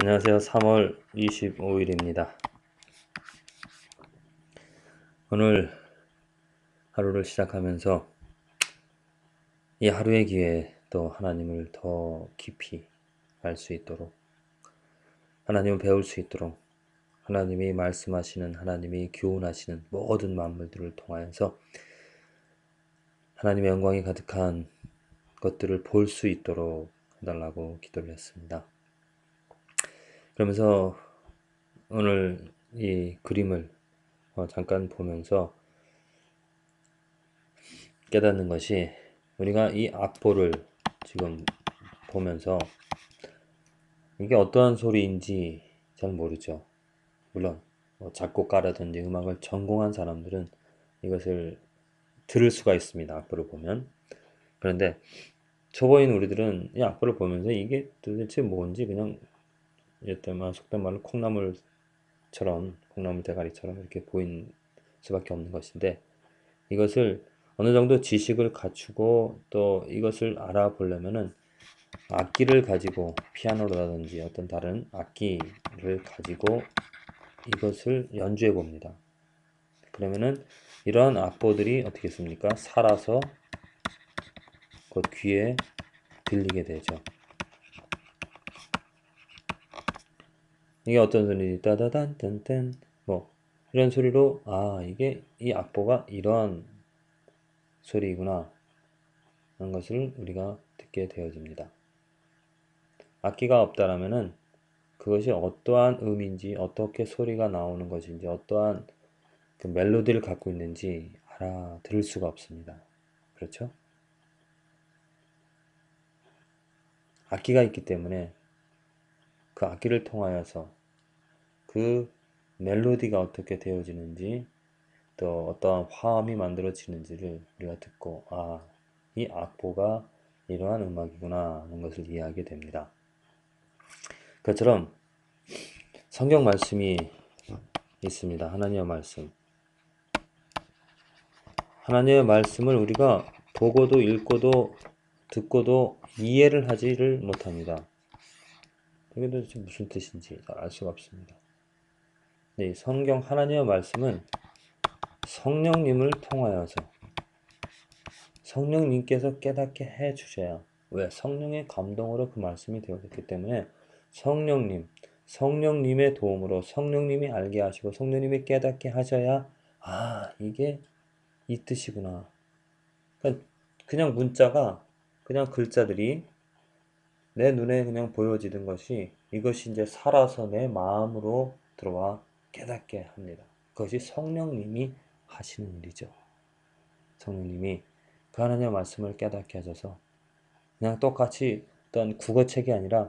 안녕하세요. 3월 25일입니다. 오늘 하루를 시작하면서 이 하루의 기회에 또 하나님을 더 깊이 알 수 있도록, 하나님을 배울 수 있도록, 하나님이 말씀하시는, 하나님이 교훈하시는 모든 만물들을 통하여서 하나님의 영광이 가득한 것들을 볼 수 있도록 해달라고 기도를 했습니다. 그러면서 오늘 이 그림을 잠깐 보면서 깨닫는 것이, 우리가 이 악보를 지금 보면서 이게 어떠한 소리인지 잘 모르죠. 물론 작곡가라든지 음악을 전공한 사람들은 이것을 들을 수가 있습니다. 악보를 보면. 그런데 초보인 우리들은 이 악보를 보면서 이게 도대체 뭔지 그냥 속된 말로 콩나물 대가리처럼 이렇게 보인 수밖에 없는 것인데, 이것을 어느 정도 지식을 갖추고 또 이것을 알아보려면은 악기를 가지고, 피아노라든지 어떤 다른 악기를 가지고 이것을 연주해 봅니다. 그러면은 이러한 악보들이 어떻게 습니까? 살아서 그 귀에 들리게 되죠. 이게 어떤 소리지? 따다단 딴딴 뭐 이런 소리로, 이게 이 악보가 이러한 소리구나 하는 것을 우리가 듣게 되어집니다. 악기가 없다라면은 그것이 어떠한 음인지, 어떻게 소리가 나오는 것인지, 어떠한 그 멜로디를 갖고 있는지 알아들을 수가 없습니다. 그렇죠? 악기가 있기 때문에 그 악기를 통하여서 그 멜로디가 어떻게 되어지는지, 또 어떠한 화음이 만들어지는지를 우리가 듣고, 이 악보가 이러한 음악이구나 하는 것을 이해하게 됩니다. 그처럼 성경 말씀이 있습니다. 하나님의 말씀. 하나님의 말씀을 우리가 보고도 읽고도 듣고도 이해를 하지를 못합니다. 이게 도대체 무슨 뜻인지 잘 알 수가 없습니다. 네, 성경 하나님의 말씀은 성령님을 통하여서 성령님께서 깨닫게 해 주셔야, 왜? 성령의 감동으로 그 말씀이 되어졌기 때문에 성령님의 도움으로 성령님이 알게 하시고 성령님이 깨닫게 하셔야, 이게 이 뜻이구나. 그냥 문자가, 그냥 글자들이 내 눈에 그냥 보여지는 것이, 이것이 이제 살아서 내 마음으로 들어와 깨닫게 합니다. 그것이 성령님이 하시는 일이죠. 성령님이 그 하나님의 말씀을 깨닫게 하셔서 그냥 똑같이 어떤 국어책이 아니라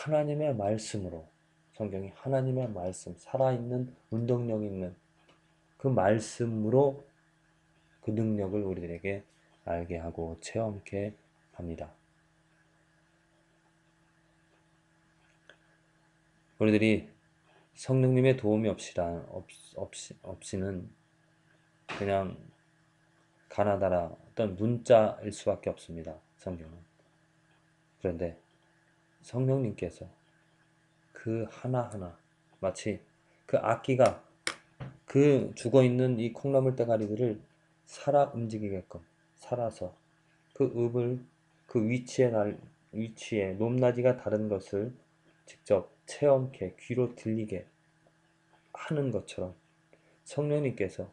하나님의 말씀으로, 성경이 하나님의 말씀, 살아있는 운동력 있는 그 말씀으로 그 능력을 우리들에게 알게 하고 체험케 합니다. 우리들이 성령님의 도움이 없이는 그냥 가나다라 어떤 문자일 수밖에 없습니다. 성경은. 그런데 성령님께서 그 하나하나, 마치 그 악기가 그 죽어있는 이 콩나물 대가리들을 살아 움직이게끔, 살아서 그 읍을, 그 위치에 높낮이가 다른 것을 직접 체험케, 귀로 들리게 하는 것처럼, 성령님께서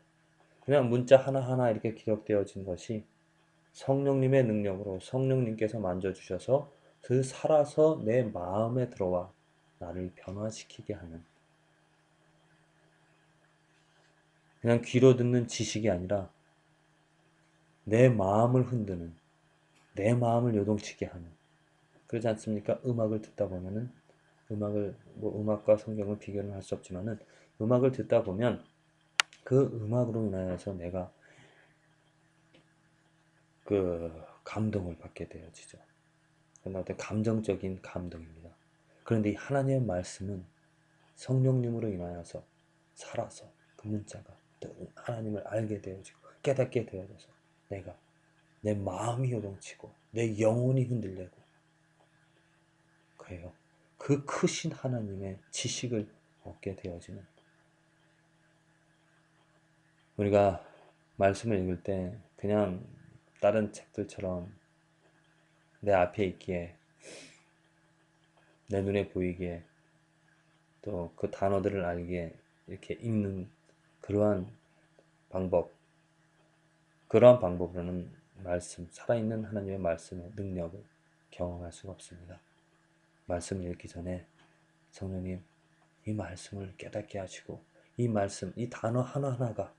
그냥 문자 하나하나 이렇게 기록되어진 것이 성령님의 능력으로 성령님께서 만져주셔서 그 살아서 내 마음에 들어와 나를 변화시키게 하는, 그냥 귀로 듣는 지식이 아니라 내 마음을 흔드는, 내 마음을 요동치게 하는, 그러지 않습니까? 음악을 듣다 보면은, 음악과 성경을 비교는 할 수 없지만은, 음악을 듣다 보면 그 음악으로 인하여서 내가 그 감동을 받게 되어지죠. 어떤 감정적인 감동입니다. 그런데 이 하나님의 말씀은 성령님으로 인하여서 살아서 그 문자가 또 하나님을 알게 되어지고 깨닫게 되어져서 내가, 내 마음이 요동치고 내 영혼이 흔들리고, 그래요. 그 그 크신 하나님의 지식을 얻게 되어지는, 우리가 말씀을 읽을 때 그냥 다른 책들처럼 내 앞에 있기에, 내 눈에 보이기에, 또 그 단어들을 알기에 이렇게 읽는 그러한 방법, 그러한 방법으로는 살아있는 하나님의 말씀의 능력을 경험할 수가 없습니다. 말씀을 읽기 전에 성령님, 이 말씀을 깨닫게 하시고, 이 말씀, 이 단어 하나하나가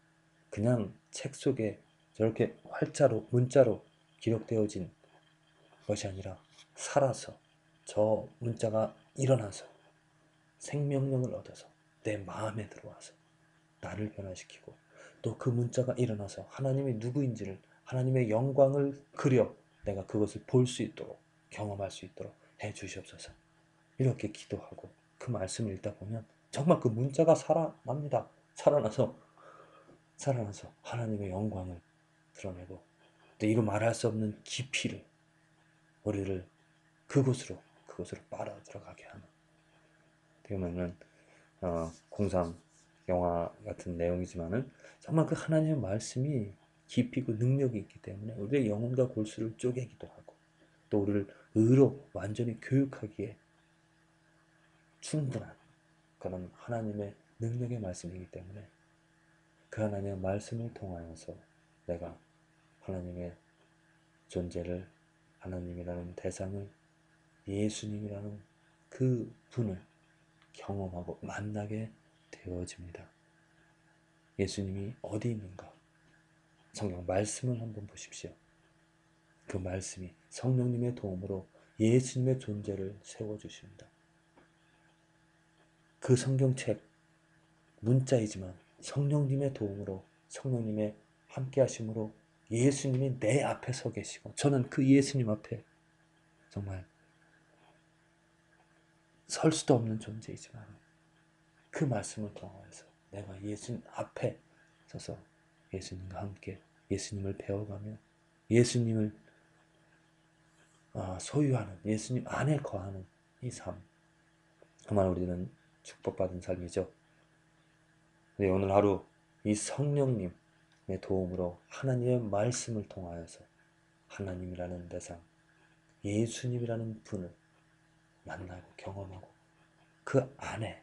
그냥 책 속에 저렇게 활자로, 문자로 기록되어진 것이 아니라 살아서, 저 문자가 일어나서 생명력을 얻어서 내 마음에 들어와서 나를 변화시키고, 또 그 문자가 일어나서 하나님이 누구인지를, 하나님의 영광을 그려 내가 그것을 볼 수 있도록, 경험할 수 있도록 해 주시옵소서. 이렇게 기도하고 그 말씀을 읽다 보면 정말 그 문자가 살아납니다. 살아나서 하나님의 영광을 드러내고, 또 이루 말할 수 없는 깊이를, 우리를 그곳으로 빨아 들어가게 하는, 어떻게 보면은 공상 영화 같은 내용이지만은 정말 그 하나님의 말씀이 깊이 그 능력이 있기 때문에 우리의 영혼과 골수를 쪼개기도 하고, 또 우리를 의로 완전히 교육하기에 충분한 그런 하나님의 능력의 말씀이기 때문에, 그 하나님의 말씀을 통하여서 내가 하나님의 존재를, 하나님이라는 대상을, 예수님이라는 그 분을 경험하고 만나게 되어집니다. 예수님이 어디 있는가? 성경 말씀을 한번 보십시오. 그 말씀이 성령님의 도움으로 예수님의 존재를 세워주십니다. 그 성경책, 문자이지만 성령님의 도움으로, 성령님의 함께 하심으로 예수님이 내 앞에 서 계시고, 저는 그 예수님 앞에 정말 설 수도 없는 존재이지만 그 말씀을 통해서 내가 예수님 앞에 서서 예수님과 함께 예수님을 배워가며 예수님을 소유하는, 예수님 안에 거하는 이 삶, 정말 우리는 축복받은 삶이죠. 네, 오늘 하루 이 성령님의 도움으로 하나님의 말씀을 통하여서 하나님이라는 대상, 예수님이라는 분을 만나고 경험하고 그 안에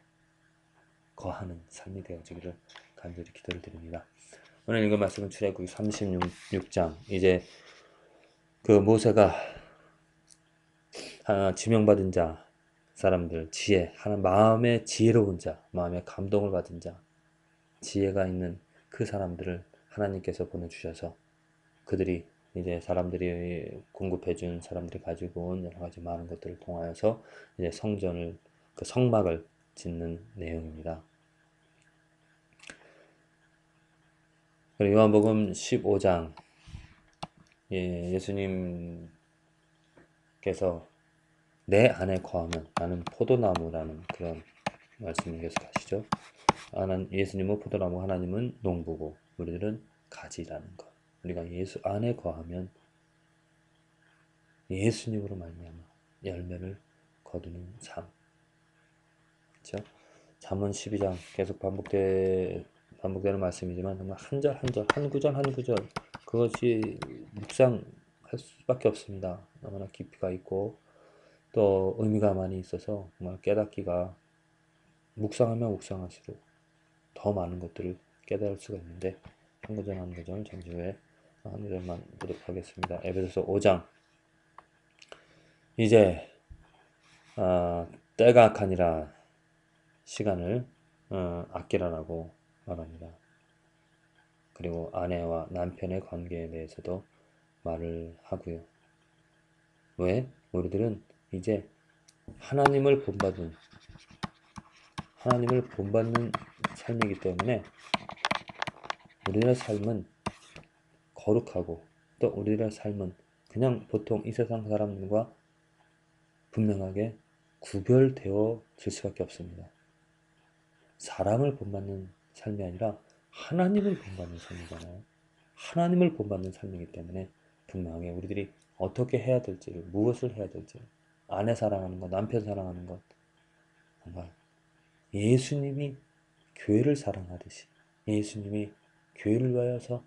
거하는 삶이 되어지기를 간절히 기도를 드립니다. 오늘 읽은 말씀은 출애굽기 36장, 이제 그 모세가 지명받은 자, 사람들, 지혜, 마음의 지혜로운 자, 마음의 감동을 받은 자, 지혜가 있는 그 사람들을 하나님께서 보내주셔서, 그들이 이제 사람들이 공급해준, 사람들이 가지고 온 여러 가지 많은 것들을 통하여서 이제 성전을, 그 성막을 짓는 내용입니다. 그리고 요한복음 15장, 예수님께서 내 안에 거하면 나는 포도나무라는 그런 말씀을 계속 하시죠. 예수님은 포도나무, 하나님은 농부고 우리들은 가지라는 것. 우리가 예수 안에 거하면 예수님으로 말미암아 열매를 거두는 삶. 그렇죠? 잠언 12장 계속 반복되는 말씀이지만 정말 한 절 한 절, 한 구절 한 구절, 그것이 묵상할 수밖에 없습니다. 너무나 깊이가 있고 또 의미가 많이 있어서 정말 깨닫기가, 묵상하면 묵상할수록 더 많은 것들을 깨달을 수가 있는데, 한 구절 한 구절 잠시 후에 한 구절만 보도록 하겠습니다. 에베소서 5장, 이제 때가 악하니라 시간을 아끼라라고 말합니다. 그리고 아내와 남편의 관계에 대해서도 말을 하고요. 왜? 우리들은 이제 하나님을 본받는 삶이기 때문에 우리들의 삶은 거룩하고, 또 우리들의 삶은 그냥 보통 이 세상 사람들과 분명하게 구별되어질 수밖에 없습니다. 사람을 본받는 삶이 아니라 하나님을 본받는 삶이잖아요. 하나님을 본받는 삶이기 때문에 분명하게 우리들이 어떻게 해야 될지를, 무엇을 해야 될지를, 아내 사랑하는 것, 남편 사랑하는 것, 정말 예수님이 교회를 사랑하듯이 예수님이 교회를 위하여서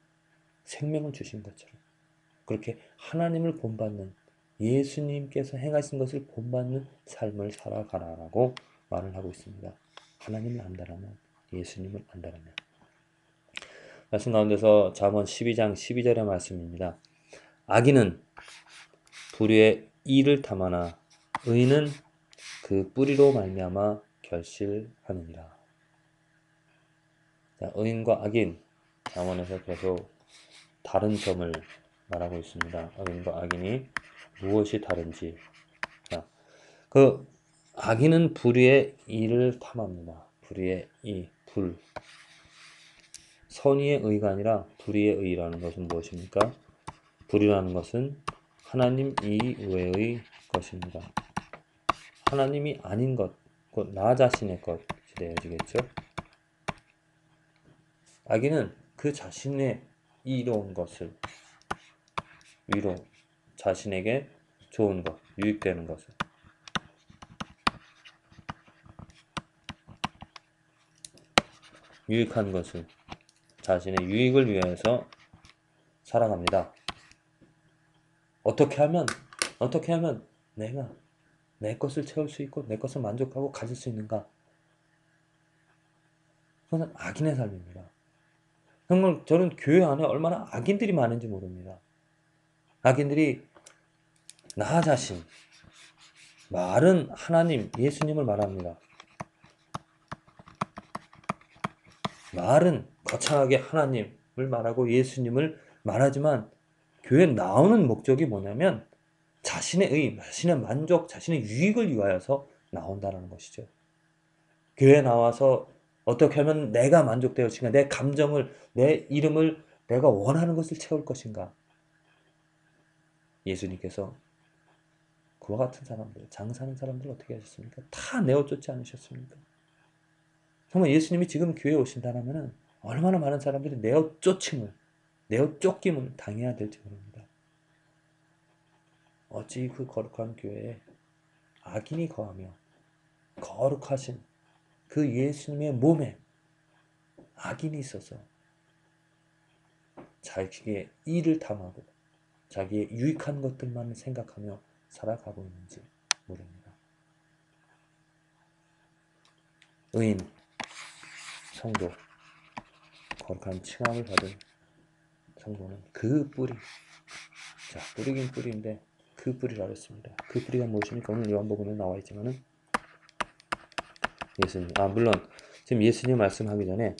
생명을 주신 것처럼 그렇게 하나님을 본받는 예수님께서 행하신 것을 본받는 삶을 살아가라라고 말을 하고 있습니다. 하나님을 안다라면 예수님을 안다라면 말씀 가운데서 잠언 12장 12절의 말씀입니다. 악인은 불의의 이를 탐하나 의인은 그 뿌리로 말미암아 결실하느니라. 자, 의인과 악인 잠언에서 계속 다른 점을 말하고 있습니다. 의인과 악인이 무엇이 다른지. 자, 그 악인은 불의의 이를 탐합니다. 불의의 이, 불. 선의의 의가 아니라 불의의 의라는 것은 무엇입니까? 불이라는 것은 하나님 이외의 것입니다. 하나님이 아닌 것, 곧 나 자신의 것이 되어지겠죠. 악인은 그 자신의 이로운 것을 위로 자신에게 좋은 것, 유익되는 것을 유익한 것을 자신의 유익을 위해서 살아갑니다. 어떻게 하면 내가 내 것을 채울 수 있고 내 것을 만족하고 가질 수 있는가? 그것은 악인의 삶입니다. 정말 저는 교회 안에 얼마나 악인들이 많은지 모릅니다. 악인들이 나 자신, 말은 하나님, 예수님을 말합니다. 말은 거창하게 하나님을 말하고 예수님을 말하지만 교회에 나오는 목적이 뭐냐면 자신의 의, 자신의 만족, 자신의 유익을 위하여서 나온다는 것이죠. 교회에 나와서 어떻게 하면 내가 만족될 것인가, 내 감정을, 내 이름을 내가 원하는 것을 채울 것인가. 예수님께서 그와 같은 사람들, 장사하는 사람들 어떻게 하셨습니까? 다 내어쫓지 않으셨습니까? 정말 예수님이 지금 교회에 오신다면 얼마나 많은 사람들이 내어쫓임을, 내어쫓김을 당해야 될지 모릅니다. 어찌 그 거룩한 교회에 악인이 거하며 거룩하신 그 예수님의 몸에 악인이 있어서 자기의 이를 탐하고 자기의 유익한 것들만 생각하며 살아가고 있는지 모릅니다. 의인, 성도, 거룩한 칭함을 받은 성도는 그 뿌리, 자, 뿌리긴 뿌리인데 그 뿌리라고 했습니다. 그 뿌리가 무엇입니까? 오늘 요한복음에 나와 있지만은 예수님, 물론 지금 예수님 말씀하기 전에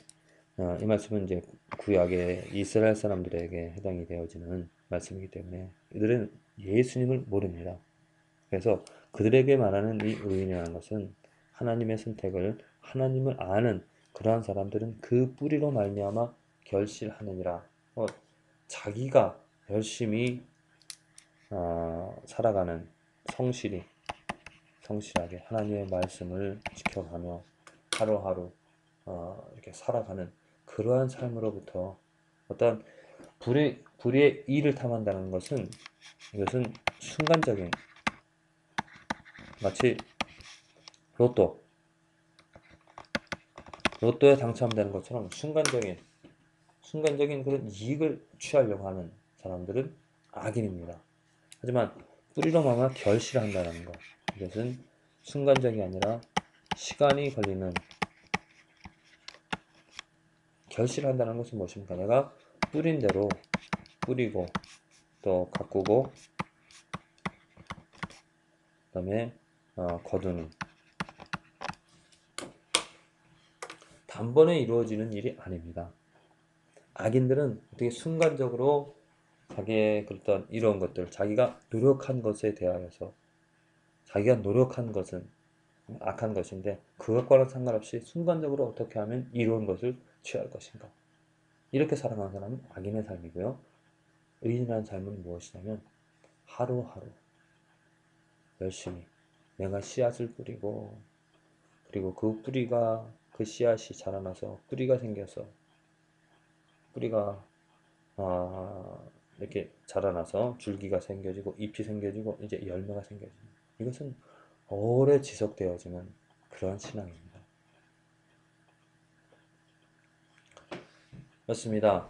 이 말씀은 이제 구약의 이스라엘 사람들에게 해당이 되어지는 말씀이기 때문에 이들은 예수님을 모릅니다. 그래서 그들에게 말하는 이 의인이라는 것은 하나님의 선택을 하나님을 아는 그러한 사람들은 그 뿌리로 말미암아 결실하느니라. 자기가 열심히 살아가는 성실하게 하나님의 말씀을 지켜가며 하루하루 이렇게 살아가는 그러한 삶으로부터 어떤 불의 이를 탐한다는 것은 이것은 순간적인 마치 로또에 당첨되는 것처럼 순간적인 그런 이익을 취하려고 하는 사람들은 악인입니다. 하지만 뿌리로 말미암아 결실한다는 것, 이것은 순간적이 아니라 시간이 걸리는 결실한다는 것은 무엇입니까? 내가 뿌린 대로 뿌리고 또 가꾸고 그 다음에 거두는 단번에 이루어지는 일이 아닙니다. 악인들은 어떻게 순간적으로 자기의 그런 이런 것들, 자기가 노력한 것에 대하여서 자기가 노력한 것은 악한 것인데 그것과는 상관없이 순간적으로 어떻게 하면 이루은 것을 취할 것인가. 이렇게 살아가는 사람은 악인의 삶이고요. 의인이라는 삶은 무엇이냐면 하루하루 열심히 내가 씨앗을 뿌리고 그리고 그 뿌리가 그 씨앗이 자라나서 뿌리가 생겨서 뿌리가 이렇게 자라나서 줄기가 생겨지고 잎이 생겨지고 이제 열매가 생겨지는 이것은 오래 지속되어지는 그런 신앙입니다. 그렇습니다.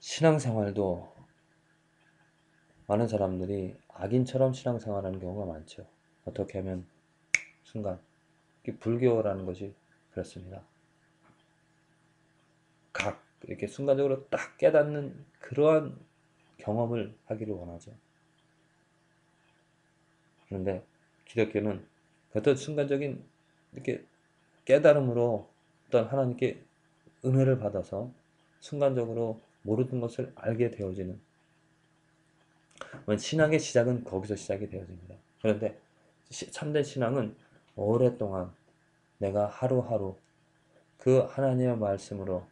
신앙생활도 많은 사람들이 악인처럼 신앙생활하는 경우가 많죠. 어떻게 하면 순간 불교라는 것이 그렇습니다. 이렇게 순간적으로 딱 깨닫는 그러한 경험을 하기를 원하죠. 그런데 기독교는 어떤 순간적인 이렇게 깨달음으로 어떤 하나님께 은혜를 받아서 순간적으로 모르는 것을 알게 되어지는 신앙의 시작은 거기서 시작이 되어집니다. 그런데 참된 신앙은 오랫동안 내가 하루하루 그 하나님의 말씀으로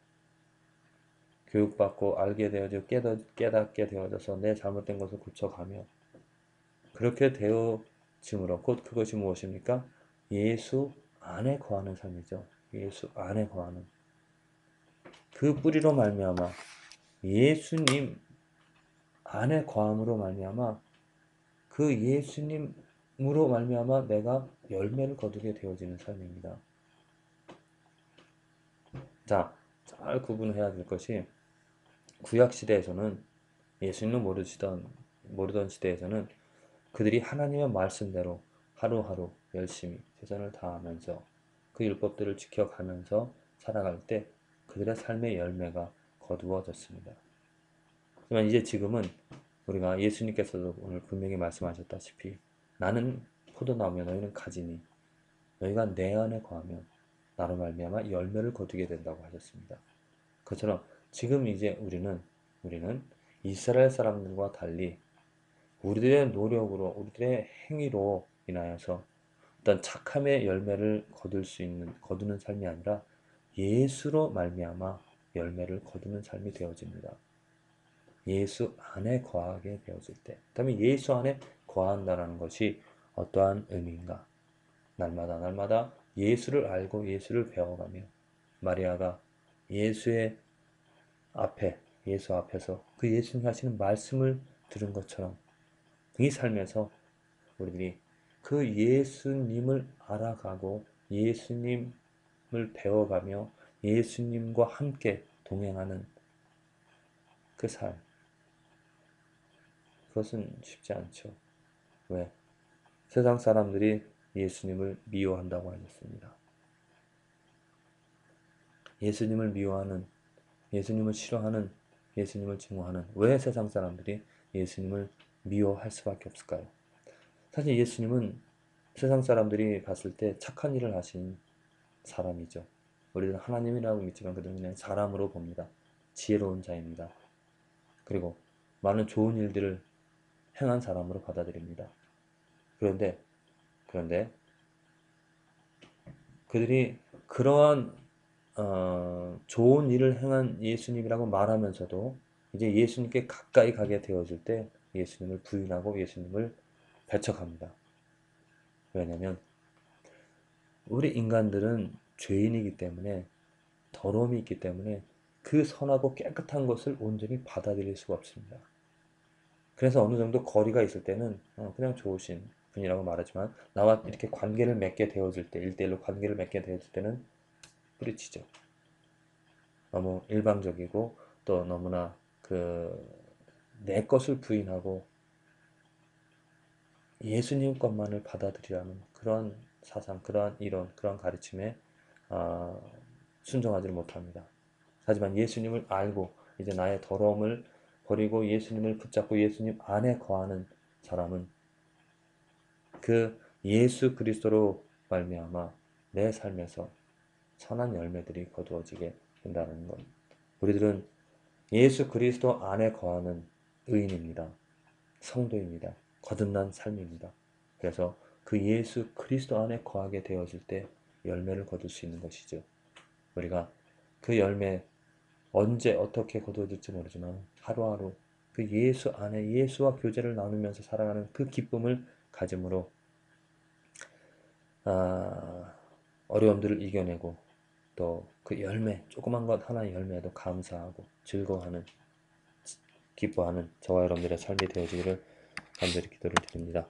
교육받고 알게 되어지고 깨닫게 되어져서 내 잘못된 것을 고쳐가며 그렇게 되어짐으로 곧 그것이 무엇입니까? 예수 안에 거하는 삶이죠. 예수 안에 거하는 그 뿌리로 말미암아 예수님 안에 거함으로 말미암아 그 예수님으로 말미암아 내가 열매를 거두게 되어지는 삶입니다. 자, 잘 구분해야 될 것이 구약 시대에서는 예수님을 모르던 시대에서는 그들이 하나님의 말씀대로 하루하루 열심히 최선을 다하면서 그 율법들을 지켜가면서 살아갈 때 그들의 삶의 열매가 거두어졌습니다. 하지만 이제 지금은 우리가 예수님께서도 오늘 분명히 말씀하셨다시피 나는 포도나무며 너희는 가지니 너희가 내 안에 거하면 나로 말미암아 열매를 거두게 된다고 하셨습니다. 그처럼 지금 이제 우리는 이스라엘 사람들과 달리 우리들의 노력으로 우리들의 행위로 인하여서 어떤 착함의 열매를 거두는 삶이 아니라 예수로 말미암아 열매를 거두는 삶이 되어집니다. 예수 안에 거하게 되어질 때, 그다음에 예수 안에 거한다라는 것이 어떠한 의미인가? 날마다 예수를 알고 예수를 배워가며 마리아가 예수 앞에서 그 예수님 하시는 말씀을 들은 것처럼 이 삶에서 우리들이 그 예수님을 알아가고 예수님을 배워가며 예수님과 함께 동행하는 그 삶. 그것은 쉽지 않죠. 왜? 세상 사람들이 예수님을 미워한다고 하셨습니다. 예수님을 미워하는, 예수님을 싫어하는, 예수님을 증오하는 왜 세상 사람들이 예수님을 미워할 수밖에 없을까요? 사실 예수님은 세상 사람들이 봤을 때 착한 일을 하신 사람이죠. 우리는 하나님이라고 믿지만 그들은 그냥 사람으로 봅니다. 지혜로운 자입니다. 그리고 많은 좋은 일들을 행한 사람으로 받아들입니다. 그런데 그들이 그러한 좋은 일을 행한 예수님이라고 말하면서도 이제 예수님께 가까이 가게 되어질 때 예수님을 부인하고 예수님을 배척합니다. 왜냐하면 우리 인간들은 죄인이기 때문에 더러움이 있기 때문에 그 선하고 깨끗한 것을 온전히 받아들일 수가 없습니다. 그래서 어느 정도 거리가 있을 때는 그냥 좋으신 분이라고 말하지만 나와 이렇게 관계를 맺게 되어질 때 1대1로 관계를 맺게 되어질 때는 뿌리치죠. 너무 일방적이고 또 너무나 내 것을 부인하고 예수님 것만을 받아들이라는 그런 사상, 그러한 이론, 그런 가르침에 순종하지 못합니다. 하지만 예수님을 알고 이제 나의 더러움을 버리고 예수님을 붙잡고 예수님 안에 거하는 사람은 그 예수 그리스도로 말미암아 내 삶에서 선한 열매들이 거두어지게 된다는 것. 우리들은 예수 그리스도 안에 거하는 의인입니다. 성도입니다. 거듭난 삶입니다. 그래서 그 예수 그리스도 안에 거하게 되어질 때 열매를 거둘 수 있는 것이죠. 우리가 그 열매 언제 어떻게 거두어질지 모르지만 하루하루 그 예수 안에 예수와 교제를 나누면서 살아가는 그 기쁨을 가짐으로 어려움들을 이겨내고 또 그 열매 조그만 것 하나의 열매에도 감사하고 즐거워하는 기뻐하는 저와 여러분들의 삶이 되어지기를 간절히 기도를 드립니다.